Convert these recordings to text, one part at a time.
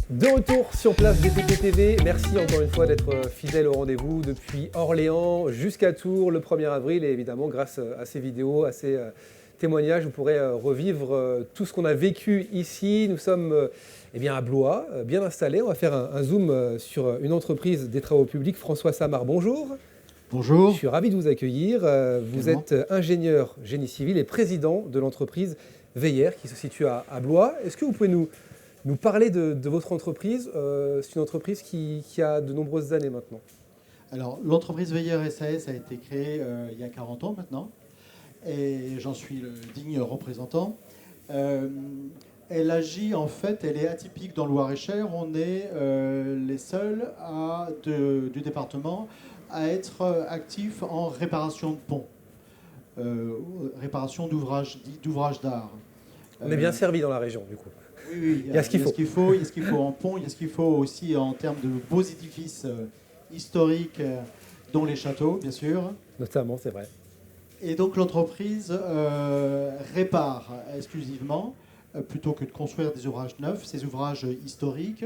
De retour sur Place DTP TV, merci encore une fois d'être fidèle au rendez-vous depuis Orléans jusqu'à Tours le 1er avril et évidemment grâce à ces vidéos, à ces témoignages, vous pourrez revivre tout ce qu'on a vécu ici. Nous sommes eh bien, à Blois, bien installés. On va faire un zoom sur une entreprise des travaux publics. François Samar, bonjour. Bonjour. Je suis ravi de vous accueillir. Vous êtes ingénieur génie civil et président de l'entreprise Veillère qui se situe à Blois. Est-ce que vous pouvez nous parler de votre entreprise? C'est une entreprise qui a de nombreuses années maintenant. Alors, l'entreprise Veilleur SAS a été créée il y a 40 ans maintenant, et j'en suis le digne représentant. Elle agit en fait, elle est atypique dans le Loir-et-Cher. On est les seuls du département à être actifs en réparation de ponts, réparation d'ouvrages d'art. On est bien servi dans la région du coup. Oui, il y a ce qu'il faut. Il y a ce qu'il faut en pont, il y a ce qu'il faut aussi en termes de beaux édifices historiques, dont les châteaux, bien sûr. Notamment, c'est vrai. Et donc l'entreprise répare exclusivement, plutôt que de construire des ouvrages neufs, ces ouvrages historiques,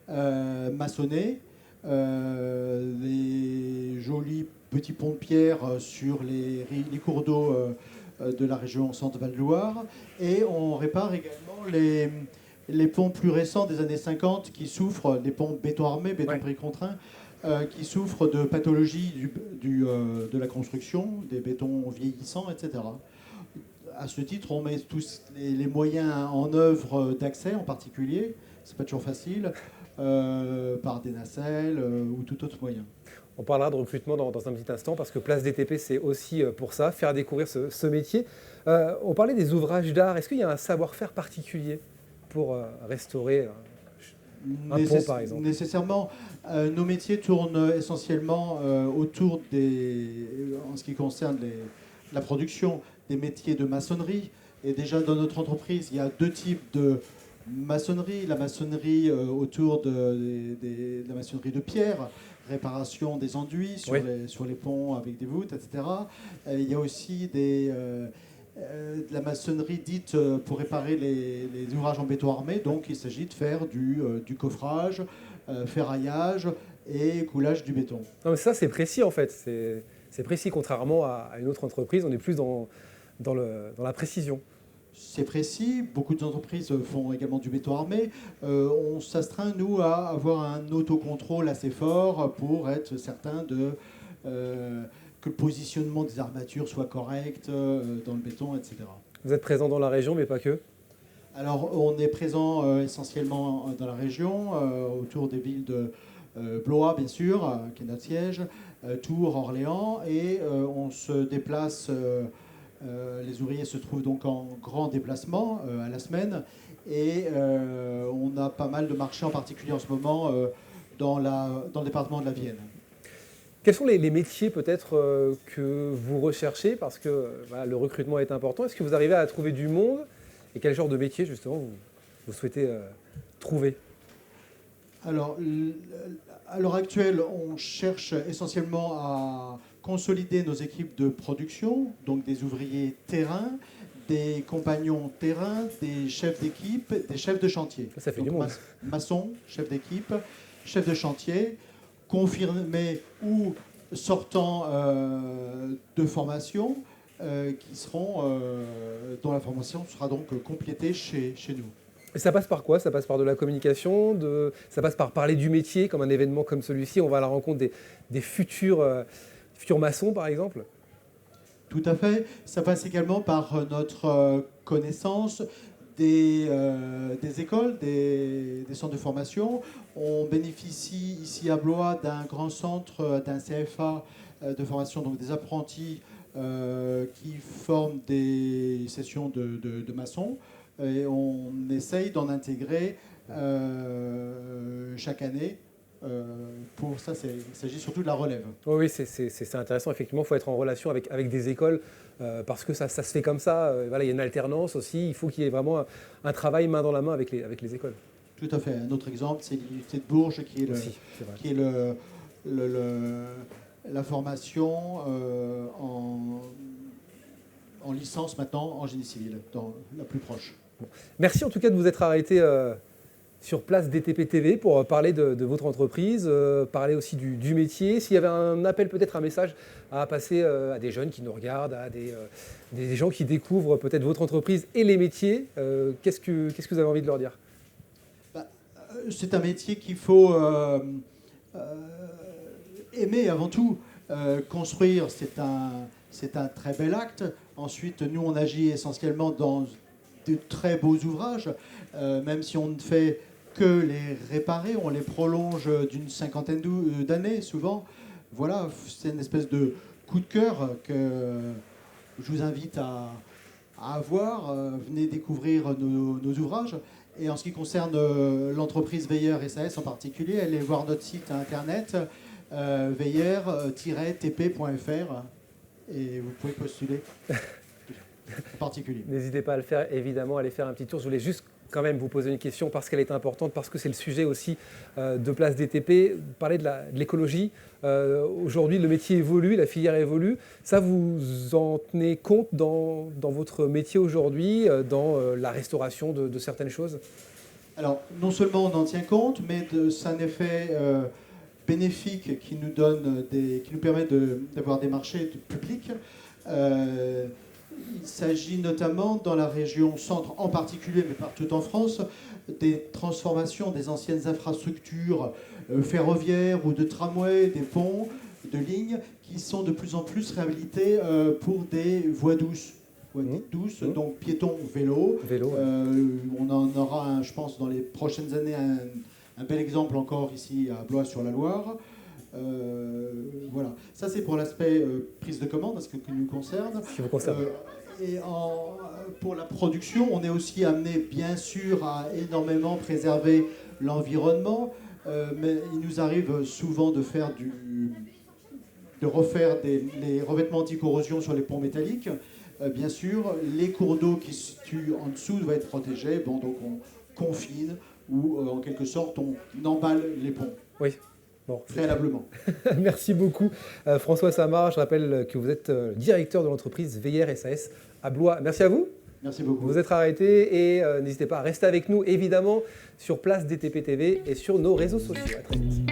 maçonnés, les jolis petits ponts de pierre sur les cours d'eau de la région Centre-Val-de-Loire. Et on répare également les ponts plus récents des années 50 qui souffrent, les ponts béton armé, béton précontraint, qui souffrent de pathologies de la construction, des bétons vieillissants, etc. À ce titre, on met tous les moyens en œuvre d'accès en particulier, c'est pas toujours facile, par des nacelles ou tout autre moyen. On parlera de recrutement dans un petit instant parce que Place DTP, c'est aussi pour ça, faire découvrir ce métier. On parlait des ouvrages d'art. Est-ce qu'il y a un savoir-faire particulier pour restaurer un pont, par exemple? Nécessairement, nos métiers tournent essentiellement autour en ce qui concerne la production, des métiers de maçonnerie. Et déjà dans notre entreprise, il y a deux types de maçonnerie. La maçonnerie autour de la maçonnerie de pierre, réparation des enduits sur les ponts avec des voûtes, etc. Il y a aussi de la maçonnerie dite pour réparer les ouvrages en béton armé. Donc il s'agit de faire du coffrage, ferraillage et coulage du béton. Non, mais ça, c'est précis en fait. C'est précis, contrairement à une autre entreprise. On est plus dans la précision. C'est précis. Beaucoup d'entreprises font également du béton armé. On s'astreint, nous, à avoir un autocontrôle assez fort pour être certain que le positionnement des armatures soit correct dans le béton, etc. Vous êtes présent dans la région, mais pas que? Alors, on est présent essentiellement dans la région, autour des villes de Blois, bien sûr, qui est notre siège, Tours, Orléans, et on se déplace. Les ouvriers se trouvent donc en grand déplacement à la semaine, et on a pas mal de marchés, en particulier en ce moment, dans le département de la Vienne. Quels sont les métiers peut-être que vous recherchez? Parce que voilà, le recrutement est important. Est-ce que vous arrivez à trouver du monde? Et quel genre de métier, justement, vous souhaitez trouver? Alors, à l'heure actuelle, on cherche essentiellement à consolider nos équipes de production, donc des ouvriers terrain, des compagnons terrain, des chefs d'équipe, des chefs de chantier. Ça fait donc, du monde. Maçon, chef d'équipe, chef de chantier, confirmés ou sortant de formation, dont la formation sera donc complétée chez nous. Et ça passe par quoi? Ça passe par de la communication, ça passe par parler du métier, comme un événement comme celui-ci. On va à la rencontre des futurs maçons, par exemple. Tout à fait. Ça passe également par notre connaissance des écoles, des centres de formation. On bénéficie ici à Blois d'un grand centre, d'un CFA de formation, donc des apprentis qui forment des sessions de maçons. Et on essaye d'en intégrer chaque année. Pour ça, il s'agit surtout de la relève. Oui, c'est intéressant. Effectivement, il faut être en relation avec des écoles parce que ça se fait comme ça. Voilà, il y a une alternance aussi. Il faut qu'il y ait vraiment un travail main dans la main avec les écoles. Tout à fait. Un autre exemple, c'est l'université de Bourges qui est la formation en licence maintenant en génie civil, dans la plus proche. Bon. Merci en tout cas de vous être arrêté sur Place DTP TV pour parler de votre entreprise, parler aussi du métier. S'il y avait un appel, peut-être un message à passer à des jeunes qui nous regardent, à des gens qui découvrent peut-être votre entreprise et les métiers, qu'est-ce que vous avez envie de leur dire? C'est un métier qu'il faut aimer avant tout. Construire, c'est un très bel acte. Ensuite, nous, on agit essentiellement dans de très beaux ouvrages, même si on ne fait que les réparer, on les prolonge d'une cinquantaine d'années souvent. Voilà, c'est une espèce de coup de cœur que je vous invite à avoir. Venez découvrir nos ouvrages. Et en ce qui concerne l'entreprise Veilleur SAS en particulier, allez voir notre site internet veilleur-tp.fr et vous pouvez postuler en particulier. N'hésitez pas à le faire, évidemment, à aller faire un petit tour. Je voulais juste quand même vous poser une question parce qu'elle est importante, parce que c'est le sujet aussi de Place DTP. Vous parlez de l'écologie. Aujourd'hui, le métier évolue, la filière évolue. Ça, vous en tenez compte dans votre métier aujourd'hui, dans la restauration de certaines choses? Alors, non seulement on en tient compte, mais c'est un effet bénéfique qui nous permet d'avoir des marchés publics. Il s'agit notamment dans la région centre en particulier, mais partout en France, des transformations des anciennes infrastructures ferroviaires ou de tramways, des ponts, de lignes, qui sont de plus en plus réhabilitées pour des voies douces. Donc piétons, vélos. On en aura, je pense, dans les prochaines années, un bel exemple encore ici à Blois-sur-la-Loire. Voilà. Ça, c'est pour l'aspect prise de commande, ce qui nous concerne. Ce qui vous concerne. Et pour la production, on est aussi amené, bien sûr, à énormément préserver l'environnement. Mais il nous arrive souvent de refaire les revêtements anti-corrosion sur les ponts métalliques. Bien sûr, les cours d'eau qui se situent en dessous doivent être protégés. Bon, donc on confine ou en quelque sorte on emballe les ponts. Oui. Bon, préalablement. Merci beaucoup François Samar. Je rappelle que vous êtes directeur de l'entreprise Veilleur SAS à Blois. Merci à vous. Merci beaucoup. Vous êtes arrêté et n'hésitez pas à rester avec nous évidemment sur Place DTP TV et sur nos réseaux sociaux. À très vite.